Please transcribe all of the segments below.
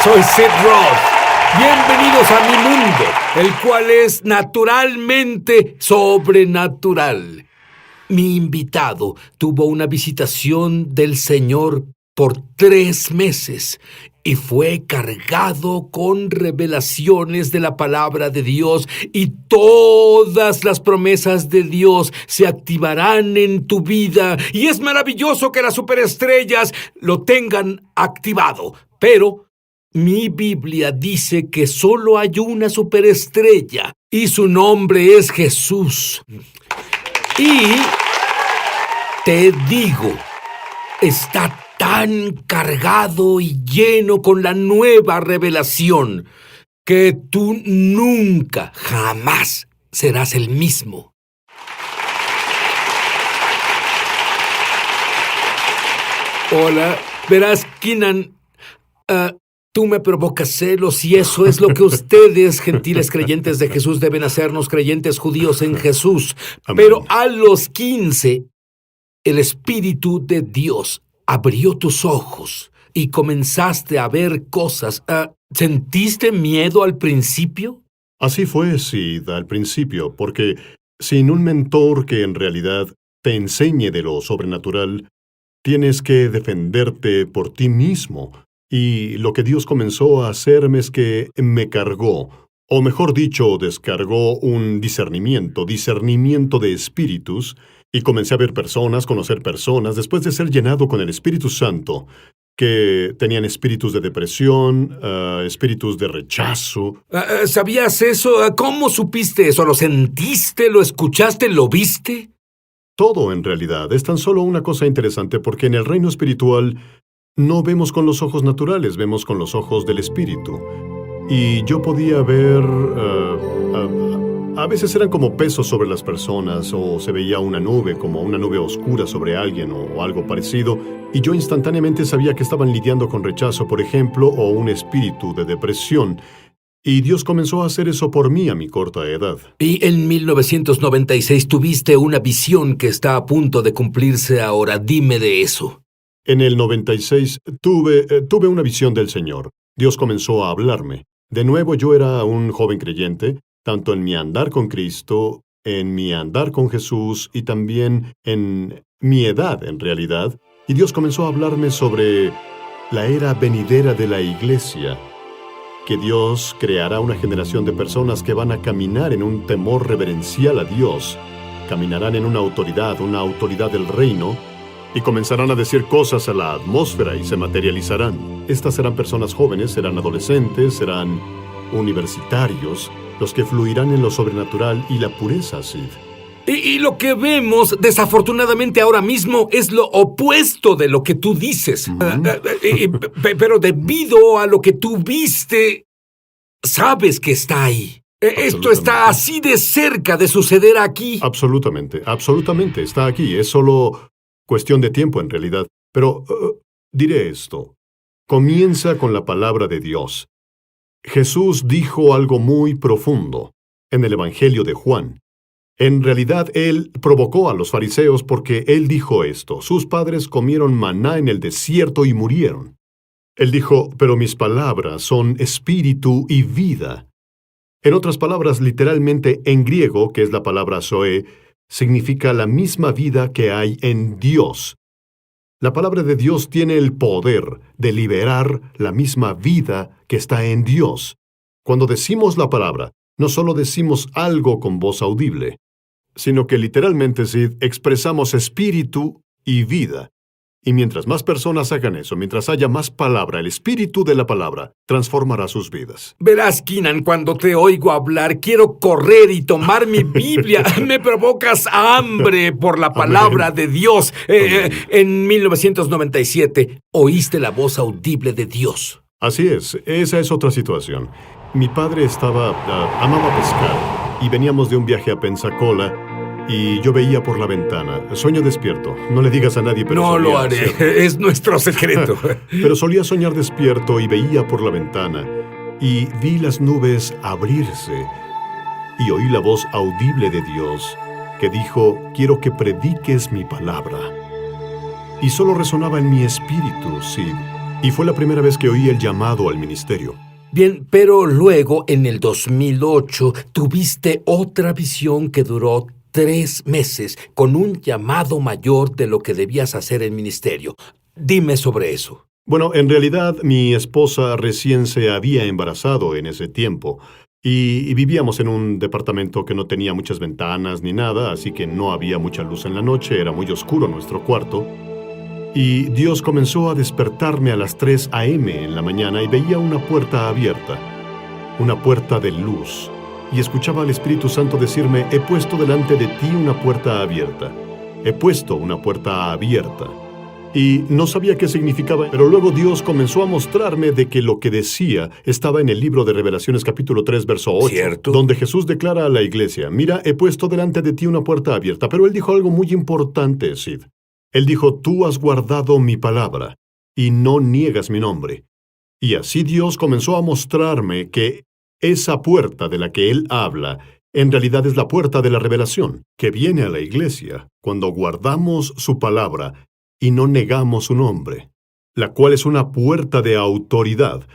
Soy Sid Roth. Bienvenidos a mi mundo, el cual es naturalmente sobrenatural. Mi invitado tuvo una visitación del Señor por 3 meses y fue cargado con revelaciones de la palabra de Dios, y todas las promesas de Dios se activarán en tu vida, y es maravilloso que las superestrellas lo tengan activado, pero mi Biblia dice que solo hay una superestrella y su nombre es Jesús. Y te digo, está tan cargado y lleno con la nueva revelación que tú nunca, jamás serás el mismo. Hola, verás, Keenan, tú me provocas celos, y eso es lo que ustedes, gentiles creyentes de Jesús, deben hacernos, creyentes judíos en Jesús. Amén. Pero a los 15, el Espíritu de Dios abrió tus ojos y comenzaste a ver cosas. ¿Sentiste miedo al principio? Así fue, Sid, al principio, porque sin un mentor que en realidad te enseñe de lo sobrenatural, tienes que defenderte por ti mismo. Y lo que Dios comenzó a hacerme es que me cargó, o mejor dicho, descargó un discernimiento de espíritus, y comencé a ver personas, conocer personas, después de ser llenado con el Espíritu Santo, que tenían espíritus de depresión, espíritus de rechazo. ¿Sabías eso? ¿Cómo supiste eso? ¿Lo sentiste? ¿Lo escuchaste? ¿Lo viste? Todo, en realidad, es tan solo una cosa interesante, porque en el reino espiritual no vemos con los ojos naturales, vemos con los ojos del Espíritu. Y yo podía ver... a veces eran como pesos sobre las personas, o se veía una nube, como una nube oscura sobre alguien, o algo parecido, y yo instantáneamente sabía que estaban lidiando con rechazo, por ejemplo, o un espíritu de depresión. Y Dios comenzó a hacer eso por mí a mi corta edad. Y en 1996 tuviste una visión que está a punto de cumplirse ahora. Dime de eso. En el 96 tuve una visión del Señor. Dios comenzó a hablarme. De nuevo, yo era un joven creyente, tanto en mi andar con Cristo, en mi andar con Jesús y también en mi edad, en realidad. Y Dios comenzó a hablarme sobre la era venidera de la iglesia, que Dios creará una generación de personas que van a caminar en un temor reverencial a Dios, caminarán en una autoridad del reino, y comenzarán a decir cosas a la atmósfera y se materializarán. Estas serán personas jóvenes, serán adolescentes, serán universitarios, los que fluirán en lo sobrenatural y la pureza, Sid. Y lo que vemos, desafortunadamente ahora mismo, es lo opuesto de lo que tú dices. Pero debido a lo que tú viste, sabes que está ahí. Esto está así de cerca de suceder aquí. Absolutamente, está aquí. Es solo cuestión de tiempo, en realidad. Pero diré esto. Comienza con la palabra de Dios. Jesús dijo algo muy profundo en el Evangelio de Juan. En realidad, Él provocó a los fariseos porque Él dijo esto: sus padres comieron maná en el desierto y murieron. Él dijo, pero mis palabras son espíritu y vida. En otras palabras, literalmente en griego, que es la palabra zoe, significa la misma vida que hay en Dios. La palabra de Dios tiene el poder de liberar la misma vida que está en Dios. Cuando decimos la palabra, no solo decimos algo con voz audible, sino que literalmente, Sid, expresamos espíritu y vida. Y mientras más personas hagan eso, mientras haya más palabra, el espíritu de la palabra transformará sus vidas. Verás, Keenan, cuando te oigo hablar, quiero correr y tomar mi Biblia. Me provocas hambre por la palabra de Dios. En 1997, oíste la voz audible de Dios. Así es, esa es otra situación. Mi padre amaba pescar, y veníamos de un viaje a Pensacola, y yo veía por la ventana. Sueño despierto. No le digas a nadie, pero no lo haré. Es nuestro secreto. Pero solía soñar despierto y veía por la ventana. Y vi las nubes abrirse. Y oí la voz audible de Dios que dijo, quiero que prediques mi palabra. Y solo resonaba en mi espíritu, Sid. Y fue la primera vez que oí el llamado al ministerio. Bien, pero luego, en el 2008, tuviste otra visión que duró 3 meses, con un llamado mayor de lo que debías hacer en ministerio. Dime sobre eso. Bueno, en realidad mi esposa recién se había embarazado en ese tiempo y vivíamos en un departamento que no tenía muchas ventanas ni nada, así que no había mucha luz en la noche, era muy oscuro nuestro cuarto. Y Dios comenzó a despertarme a las 3 a.m. en la mañana y veía una puerta abierta, una puerta de luz. Y escuchaba al Espíritu Santo decirme, he puesto delante de ti una puerta abierta. He puesto una puerta abierta. Y no sabía qué significaba, pero luego Dios comenzó a mostrarme de que lo que decía estaba en el libro de Revelaciones capítulo 3, verso 8, ¿Cierto? donde Jesús declara a la iglesia, mira, he puesto delante de ti una puerta abierta. Pero él dijo algo muy importante, Sid. Él dijo, tú has guardado mi palabra y no niegas mi nombre. Y así Dios comenzó a mostrarme que esa puerta de la que él habla en realidad es la puerta de la revelación, que viene a la iglesia cuando guardamos su palabra y no negamos su nombre, la cual es una puerta de autoridad,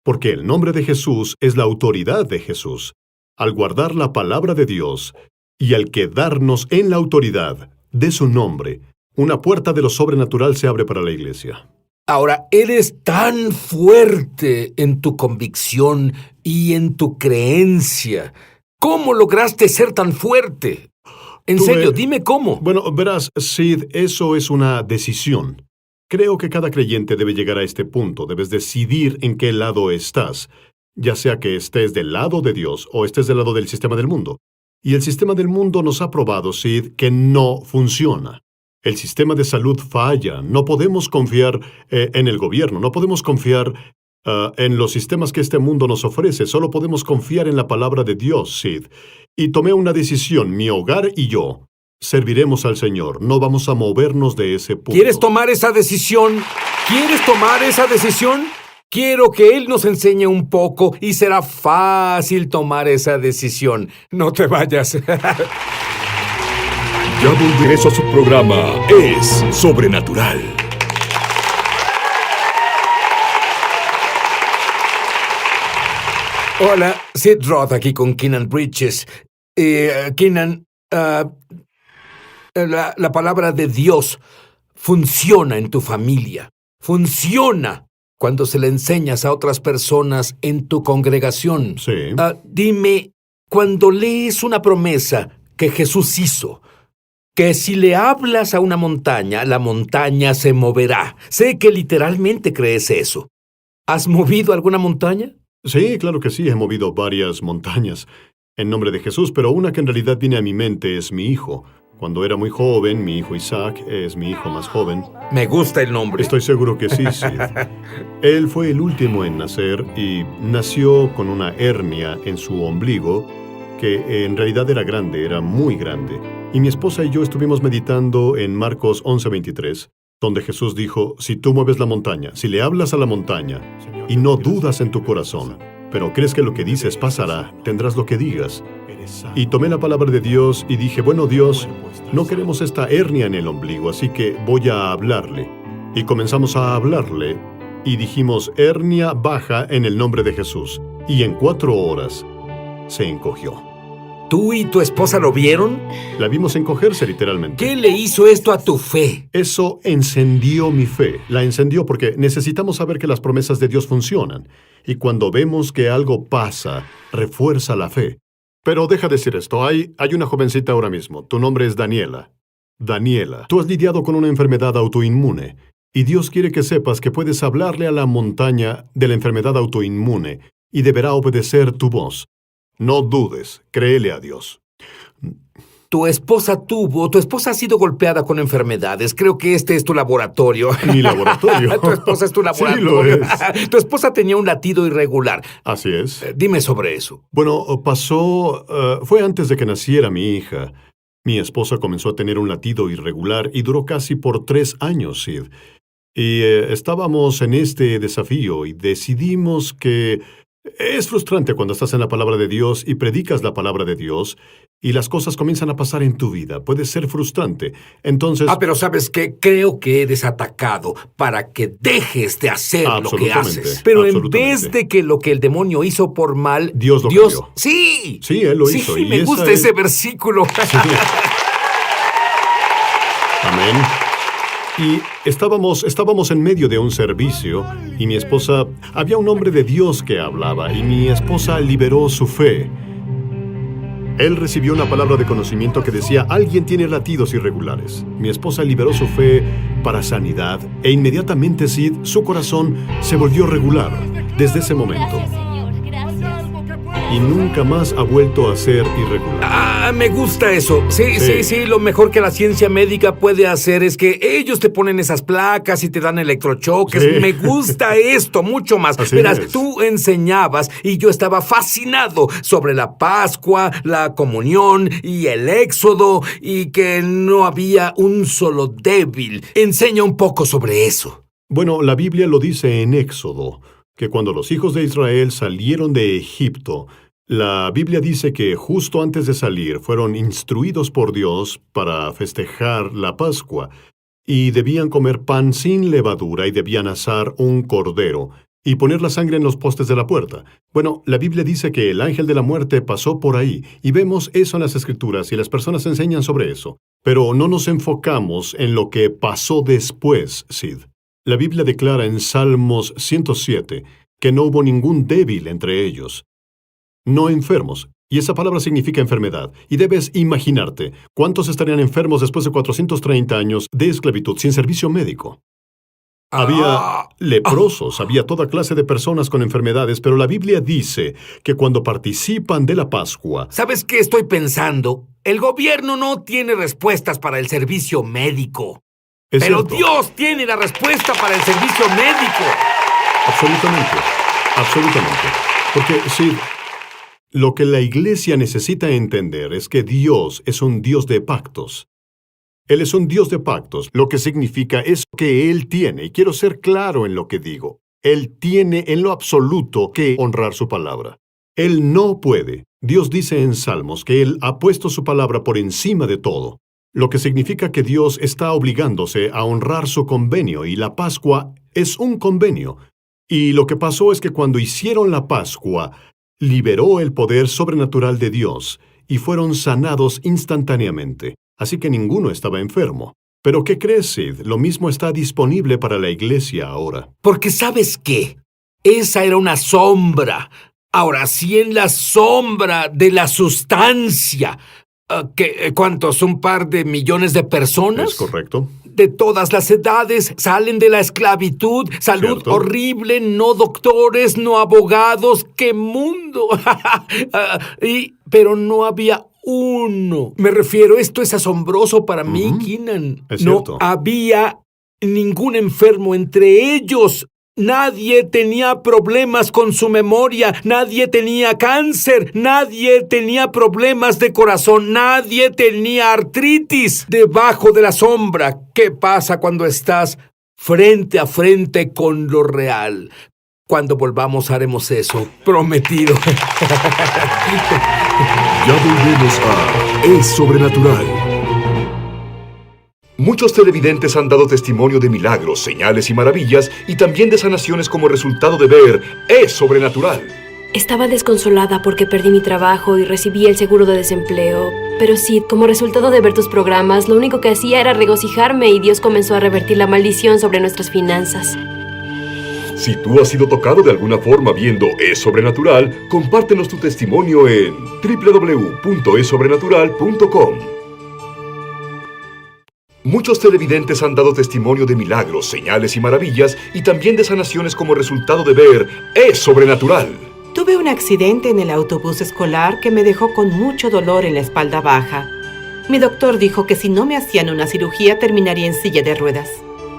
porque el nombre de Jesús es la autoridad de Jesús. Al guardar la palabra de Dios y al quedarnos en la autoridad de su nombre, una puerta de lo sobrenatural se abre para la iglesia. Ahora, eres tan fuerte en tu convicción y en tu creencia. ¿Cómo lograste ser tan fuerte? En serio, dime cómo. Bueno, verás, Sid, eso es una decisión. Creo que cada creyente debe llegar a este punto. Debes decidir en qué lado estás, ya sea que estés del lado de Dios o estés del lado del sistema del mundo. Y el sistema del mundo nos ha probado, Sid, que no funciona. El sistema de salud falla. No podemos confiar en el gobierno, no podemos confiar en los sistemas que este mundo nos ofrece. Solo podemos confiar en la palabra de Dios, Sid. Y tomé una decisión, mi hogar y yo serviremos al Señor. No vamos a movernos de ese punto. ¿Quieres tomar esa decisión? ¿Quieres tomar esa decisión? Quiero que Él nos enseñe un poco y será fácil tomar esa decisión. No te vayas. Ya volveremos a su programa Es Sobrenatural. Hola, Sid Roth aquí con Keenan Bridges. Keenan, la palabra de Dios funciona en tu familia. Funciona cuando se la enseñas a otras personas en tu congregación. Sí. Dime, cuando lees una promesa que Jesús hizo, que si le hablas a una montaña, la montaña se moverá. Sé que literalmente crees eso. ¿Has movido alguna montaña? Sí, claro que sí, he movido varias montañas en nombre de Jesús, pero una que en realidad viene a mi mente es mi hijo. Cuando era muy joven, mi hijo Isaac es mi hijo más joven. Me gusta el nombre. Estoy seguro que sí, sí. Él fue el último en nacer y nació con una hernia en su ombligo que en realidad era grande, era muy grande. Y mi esposa y yo estuvimos meditando en Marcos 11:23, donde Jesús dijo, si tú mueves la montaña, si le hablas a la montaña y no dudas en tu corazón, pero crees que lo que dices pasará, tendrás lo que digas. Y tomé la palabra de Dios y dije, bueno, Dios, no queremos esta hernia en el ombligo, así que voy a hablarle. Y comenzamos a hablarle y dijimos, hernia baja en el nombre de Jesús. Y en 4 horas se encogió. ¿Tú y tu esposa lo vieron? La vimos encogerse literalmente. ¿Qué le hizo esto a tu fe? Eso encendió mi fe. La encendió porque necesitamos saber que las promesas de Dios funcionan. Y cuando vemos que algo pasa, refuerza la fe. Pero deja de decir esto. Hay una jovencita ahora mismo. Tu nombre es Daniela. Daniela, tú has lidiado con una enfermedad autoinmune. Y Dios quiere que sepas que puedes hablarle a la montaña de la enfermedad autoinmune y deberá obedecer tu voz. No dudes, créele a Dios. Tu esposa ha sido golpeada con enfermedades. Creo que este es tu laboratorio. Mi laboratorio. Tu esposa es tu laboratorio. Sí, lo es. Tu esposa tenía un latido irregular. Así es. Dime sobre eso. Bueno, fue antes de que naciera mi hija. Mi esposa comenzó a tener un latido irregular y duró casi por 3 años, Sid. Y estábamos en este desafío y decidimos que Es frustrante cuando estás en la palabra de Dios y predicas la palabra de Dios y las cosas comienzan a pasar en tu vida. Puede ser frustrante. Entonces... Pero ¿sabes qué? Creo que eres atacado para que dejes de hacer lo que haces. Pero en vez de que lo que el demonio hizo por mal... Dios lo cambió. ¡Sí! Sí, Él lo hizo. Sí, me gusta ese versículo. Sí. Amén. Y estábamos en medio de un servicio y mi esposa... Había un hombre de Dios que hablaba y mi esposa liberó su fe. Él recibió una palabra de conocimiento que decía, alguien tiene latidos irregulares. Mi esposa liberó su fe para sanidad e inmediatamente Sid, su corazón, se volvió regular desde ese momento. Y nunca más ha vuelto a ser irregular. Me gusta eso. Sí. Lo mejor que la ciencia médica puede hacer es que ellos te ponen esas placas y te dan electrochoques. Sí. Me gusta esto mucho más. Verás, tú enseñabas y yo estaba fascinado sobre la Pascua, la comunión y el Éxodo y que no había un solo débil. Enseña un poco sobre eso. Bueno, la Biblia lo dice en Éxodo, que cuando los hijos de Israel salieron de Egipto, la Biblia dice que justo antes de salir fueron instruidos por Dios para festejar la Pascua y debían comer pan sin levadura y debían asar un cordero y poner la sangre en los postes de la puerta. Bueno, la Biblia dice que el ángel de la muerte pasó por ahí y vemos eso en las Escrituras y las personas enseñan sobre eso. Pero no nos enfocamos en lo que pasó después, Sid. La Biblia declara en Salmos 107 que no hubo ningún débil entre ellos. No enfermos. Y esa palabra significa enfermedad. Y debes imaginarte, ¿cuántos estarían enfermos después de 430 años de esclavitud sin servicio médico? Había leprosos, había toda clase de personas con enfermedades, pero la Biblia dice que cuando participan de la Pascua... ¿Sabes qué estoy pensando? El gobierno no tiene respuestas para el servicio médico. Pero Dios tiene la respuesta para el servicio médico. Absolutamente. Porque, sí, lo que la Iglesia necesita entender es que Dios es un Dios de pactos. Él es un Dios de pactos, lo que significa es que Él tiene, y quiero ser claro en lo que digo, Él tiene en lo absoluto que honrar su palabra. Él no puede. Dios dice en Salmos que Él ha puesto su palabra por encima de todo, lo que significa que Dios está obligándose a honrar su convenio, y la Pascua es un convenio. Y lo que pasó es que cuando hicieron la Pascua, liberó el poder sobrenatural de Dios, y fueron sanados instantáneamente. Así que ninguno estaba enfermo. Pero ¿qué crees, Sid? Lo mismo está disponible para la Iglesia ahora. Porque ¿sabes qué? Esa era una sombra. Ahora sí, en la sombra de la sustancia. ¿Cuántos? ¿Un par de millones de personas? Es correcto. De todas las edades, salen de la esclavitud, salud ¿cierto? Horrible, no doctores, no abogados, ¡qué mundo! Pero no había uno. Me refiero, esto es asombroso para mí, Keenan. Es cierto. No había ningún enfermo entre ellos. Nadie tenía problemas con su memoria, nadie tenía cáncer, nadie tenía problemas de corazón, nadie tenía artritis. Debajo de la sombra, ¿qué pasa cuando estás frente a frente con lo real? Cuando volvamos haremos eso, prometido. Ya volvemos a Es Sobrenatural. Muchos televidentes han dado testimonio de milagros, señales y maravillas, y también de sanaciones como resultado de ver Es Sobrenatural. Estaba desconsolada porque perdí mi trabajo y recibí el seguro de desempleo. Pero sí, como resultado de ver tus programas, lo único que hacía era regocijarme y Dios comenzó a revertir la maldición sobre nuestras finanzas. Si tú has sido tocado de alguna forma viendo Es Sobrenatural, compártenos tu testimonio en www.esobrenatural.com. Muchos televidentes han dado testimonio de milagros, señales y maravillas, y también de sanaciones como resultado de ver Es Sobrenatural. Tuve un accidente en el autobús escolar que me dejó con mucho dolor en la espalda baja. Mi doctor dijo que si no me hacían una cirugía terminaría en silla de ruedas.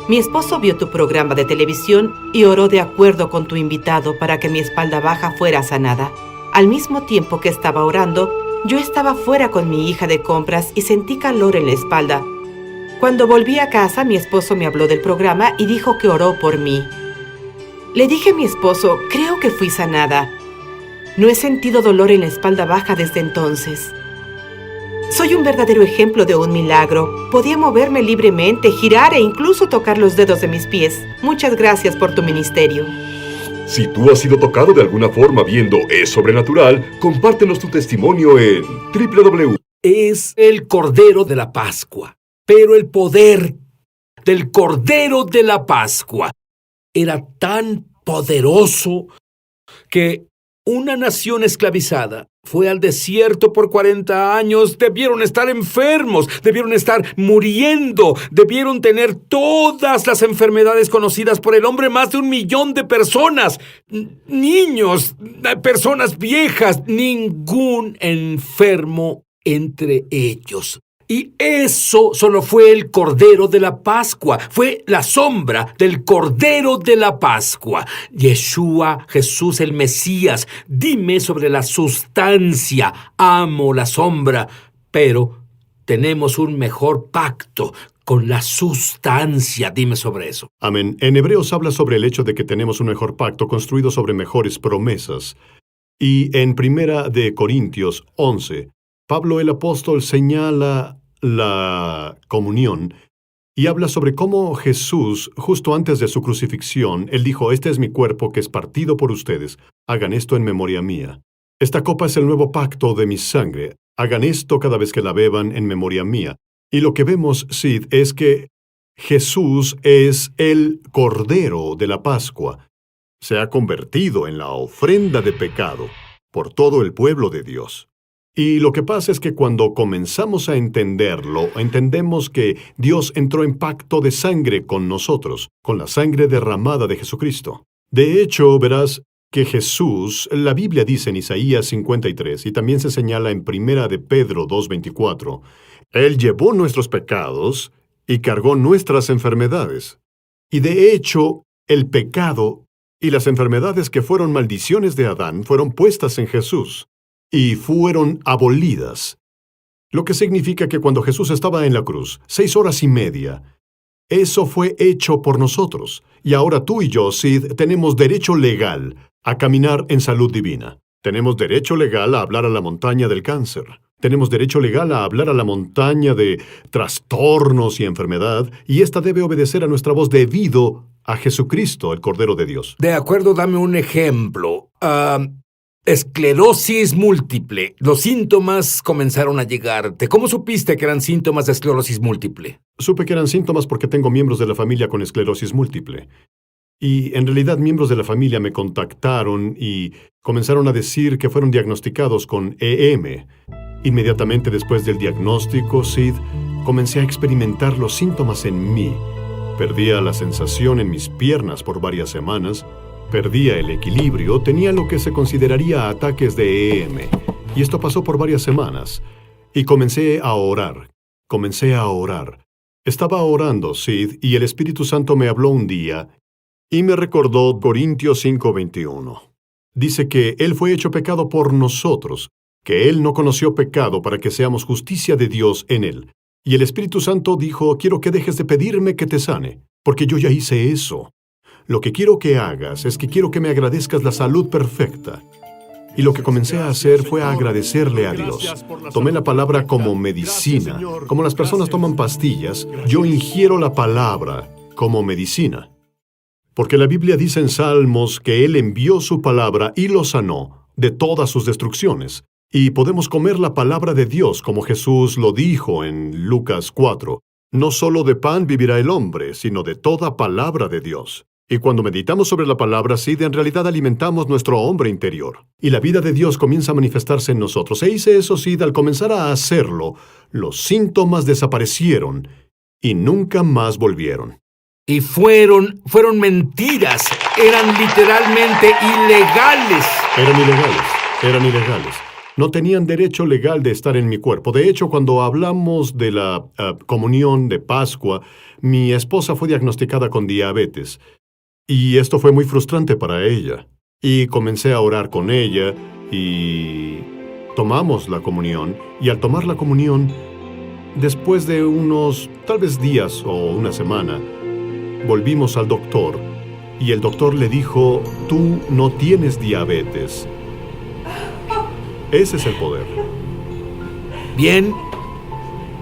Mi esposo vio tu programa de televisión y oró de acuerdo con tu invitado para que mi espalda baja fuera sanada. Al mismo tiempo que estaba orando, yo estaba fuera con mi hija de compras y sentí calor en la espalda. Cuando volví a casa, mi esposo me habló del programa y dijo que oró por mí. Le dije a mi esposo, creo que fui sanada. No he sentido dolor en la espalda baja desde entonces. Soy un verdadero ejemplo de un milagro. Podía moverme libremente, girar e incluso tocar los dedos de mis pies. Muchas gracias por tu ministerio. Si tú has sido tocado de alguna forma viendo Es Sobrenatural, compártenos tu testimonio en www. Es el Cordero de la Pascua, pero el poder del Cordero de la Pascua era tan poderoso que una nación esclavizada fue al desierto por 40 años. Debieron estar enfermos, debieron estar muriendo, debieron tener todas las enfermedades conocidas por el hombre, más de 1 millón de personas, niños, personas viejas, ningún enfermo entre ellos. Y eso solo fue el Cordero de la Pascua, fue la sombra del Cordero de la Pascua. Yeshua, Jesús el Mesías, dime sobre la sustancia. Amo la sombra, pero tenemos un mejor pacto con la sustancia. Dime sobre eso. Amén. En Hebreos habla sobre el hecho de que tenemos un mejor pacto construido sobre mejores promesas. Y en 1 de Corintios 11, Pablo el apóstol señala la comunión y habla sobre cómo Jesús, justo antes de su crucifixión, él dijo: «Este es mi cuerpo que es partido por ustedes. Hagan esto en memoria mía. Esta copa es el nuevo pacto de mi sangre. Hagan esto cada vez que la beban en memoria mía». Y lo que vemos, Sid, es que Jesús es el Cordero de la Pascua. Se ha convertido en la ofrenda de pecado por todo el pueblo de Dios. Y lo que pasa es que cuando comenzamos a entenderlo, entendemos que Dios entró en pacto de sangre con nosotros, con la sangre derramada de Jesucristo. De hecho, verás que Jesús, la Biblia dice en Isaías 53, y también se señala en 1 de Pedro 2:24, Él llevó nuestros pecados y cargó nuestras enfermedades. Y de hecho, el pecado y las enfermedades que fueron maldiciones de Adán fueron puestas en Jesús y fueron abolidas. Lo que significa que cuando Jesús estaba en la cruz, 6 horas y media, eso fue hecho por nosotros. Y ahora tú y yo, Sid, tenemos derecho legal a caminar en salud divina. Tenemos derecho legal a hablar a la montaña del cáncer. Tenemos derecho legal a hablar a la montaña de trastornos y enfermedad, y esta debe obedecer a nuestra voz debido a Jesucristo, el Cordero de Dios. De acuerdo, dame un ejemplo. Esclerosis múltiple. Los síntomas comenzaron a llegarte. ¿Cómo supiste que eran síntomas de esclerosis múltiple? Supe que eran síntomas porque tengo miembros de la familia con esclerosis múltiple. Y en realidad miembros de la familia me contactaron y comenzaron a decir que fueron diagnosticados con EM. Inmediatamente después del diagnóstico, Sid, comencé a experimentar los síntomas en mí. Perdía la sensación en mis piernas por varias semanas. Perdía el equilibrio, tenía lo que se consideraría ataques de EM. Y esto pasó por varias semanas. Y comencé a orar. Estaba orando, Sid, y el Espíritu Santo me habló un día y me recordó Corintios 5:21. Dice que Él fue hecho pecado por nosotros, que Él no conoció pecado para que seamos justicia de Dios en Él. Y el Espíritu Santo dijo: quiero que dejes de pedirme que te sane, porque yo ya hice eso. Lo que quiero que hagas es que quiero que me agradezcas la salud perfecta. Y lo que comencé a hacer fue agradecerle a Dios. Tomé la palabra como medicina. Como las personas toman pastillas, yo ingiero la palabra como medicina. Porque la Biblia dice en Salmos que Él envió su palabra y lo sanó de todas sus destrucciones. Y podemos comer la palabra de Dios como Jesús lo dijo en Lucas 4. No solo de pan vivirá el hombre, sino de toda palabra de Dios. Y cuando meditamos sobre la palabra, Sid, en realidad alimentamos nuestro hombre interior. Y la vida de Dios comienza a manifestarse en nosotros. E hice eso, Sid, al comenzar a hacerlo, los síntomas desaparecieron y nunca más volvieron. Y fueron mentiras. Eran literalmente ilegales. Eran ilegales. No tenían derecho legal de estar en mi cuerpo. De hecho, cuando hablamos de la comunión de Pascua, mi esposa fue diagnosticada con diabetes. Y esto fue muy frustrante para ella. Y comencé a orar con ella y tomamos la comunión. Y al tomar la comunión, después de unos, tal vez días o una semana, volvimos al doctor. Y el doctor le dijo: tú no tienes diabetes. Ese es el poder. Bien,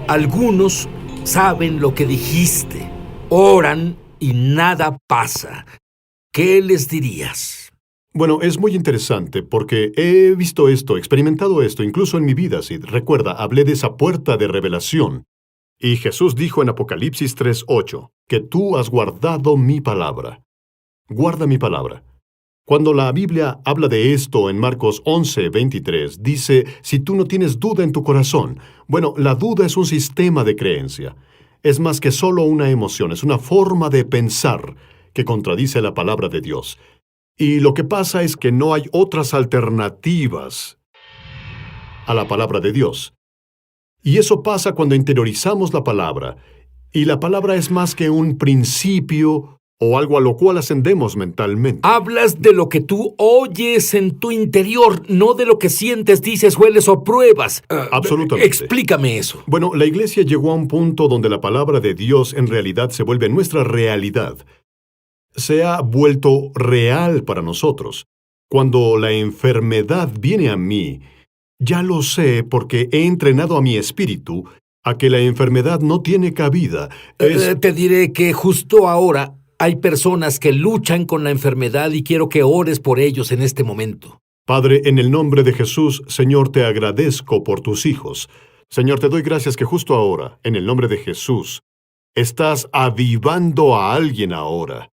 algunos saben lo que dijiste, oran y nada pasa. ¿Qué les dirías? Bueno, es muy interesante porque he visto esto, experimentado esto, incluso en mi vida, Sid. Recuerda, hablé de esa puerta de revelación. Y Jesús dijo en Apocalipsis 3:8, que tú has guardado mi palabra. Guarda mi palabra. Cuando la Biblia habla de esto en Marcos 11:23, dice, si tú no tienes duda en tu corazón. Bueno, la duda es un sistema de creencia. Es más que solo una emoción, es una forma de pensar que contradice la palabra de Dios. Y lo que pasa es que no hay otras alternativas a la palabra de Dios. Y eso pasa cuando interiorizamos la palabra. Y la palabra es más que un principio o algo a lo cual ascendemos mentalmente. Hablas de lo que tú oyes en tu interior, no de lo que sientes, dices, hueles o pruebas. Absolutamente. Explícame eso. Bueno, la iglesia llegó a un punto donde la palabra de Dios en realidad se vuelve nuestra realidad. Se ha vuelto real para nosotros. Cuando la enfermedad viene a mí, ya lo sé porque he entrenado a mi espíritu a que la enfermedad no tiene cabida. Te diré que justo ahora hay personas que luchan con la enfermedad y quiero que ores por ellos en este momento. Padre, en el nombre de Jesús, Señor, te agradezco por tus hijos. Señor, te doy gracias que justo ahora, en el nombre de Jesús, estás avivando a alguien ahora.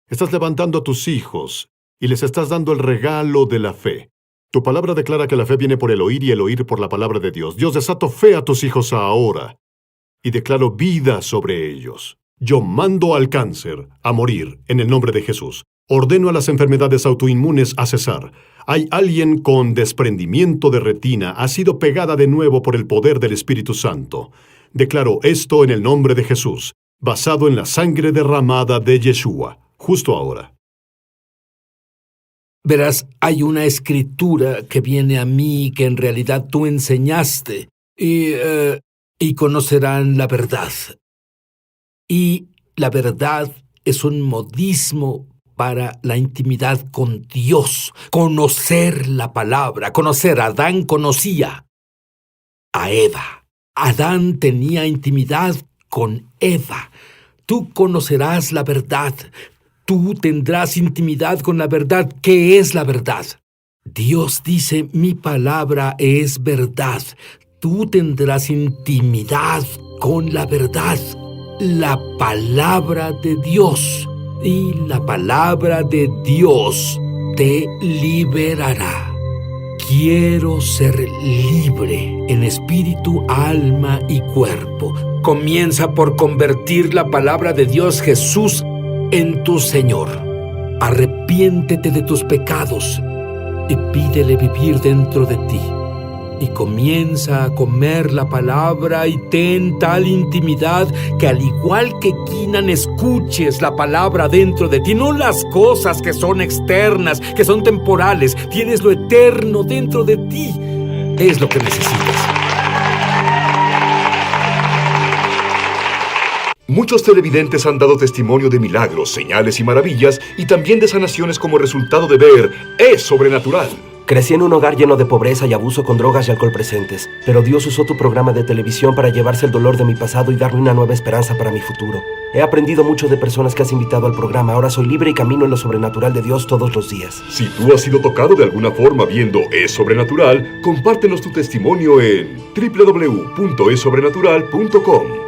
Estás levantando a tus hijos y les estás dando el regalo de la fe. Tu palabra declara que la fe viene por el oír y el oír por la palabra de Dios. Dios, desato fe a tus hijos ahora y declaro vida sobre ellos. Yo mando al cáncer a morir en el nombre de Jesús. Ordeno a las enfermedades autoinmunes a cesar. Hay alguien con desprendimiento de retina, ha sido pegada de nuevo por el poder del Espíritu Santo. Declaro esto en el nombre de Jesús, basado en la sangre derramada de Yeshua, justo ahora. Verás, hay una escritura que viene a mí que en realidad tú enseñaste y conocerán la verdad. Y la verdad es un modismo para la intimidad con Dios. Conocer la palabra, conocer. Adán conocía a Eva. Adán tenía intimidad con Eva. Tú conocerás la verdad. Tú tendrás intimidad con la verdad. ¿Qué es la verdad? Dios dice, mi palabra es verdad. Tú tendrás intimidad con la verdad. La palabra de Dios. Y la palabra de Dios te liberará. Quiero ser libre en espíritu, alma y cuerpo. Comienza por convertir la palabra de Dios, Jesús, en tu Señor. Arrepiéntete de tus pecados y pídele vivir dentro de ti. Y comienza a comer la palabra y ten tal intimidad que al igual que Quinan escuches la palabra dentro de ti, no las cosas que son externas, que son temporales. Tienes lo eterno dentro de ti. Es lo que necesitas. Muchos televidentes han dado testimonio de milagros, señales y maravillas, y también de sanaciones como resultado de ver Es Sobrenatural. Crecí en un hogar lleno de pobreza y abuso con drogas y alcohol presentes, pero Dios usó tu programa de televisión para llevarse el dolor de mi pasado y darme una nueva esperanza para mi futuro. He aprendido mucho de personas que has invitado al programa. Ahora soy libre y camino en lo sobrenatural de Dios todos los días. Si tú has sido tocado de alguna forma viendo Es Sobrenatural, compártenos tu testimonio en www.esobrenatural.com.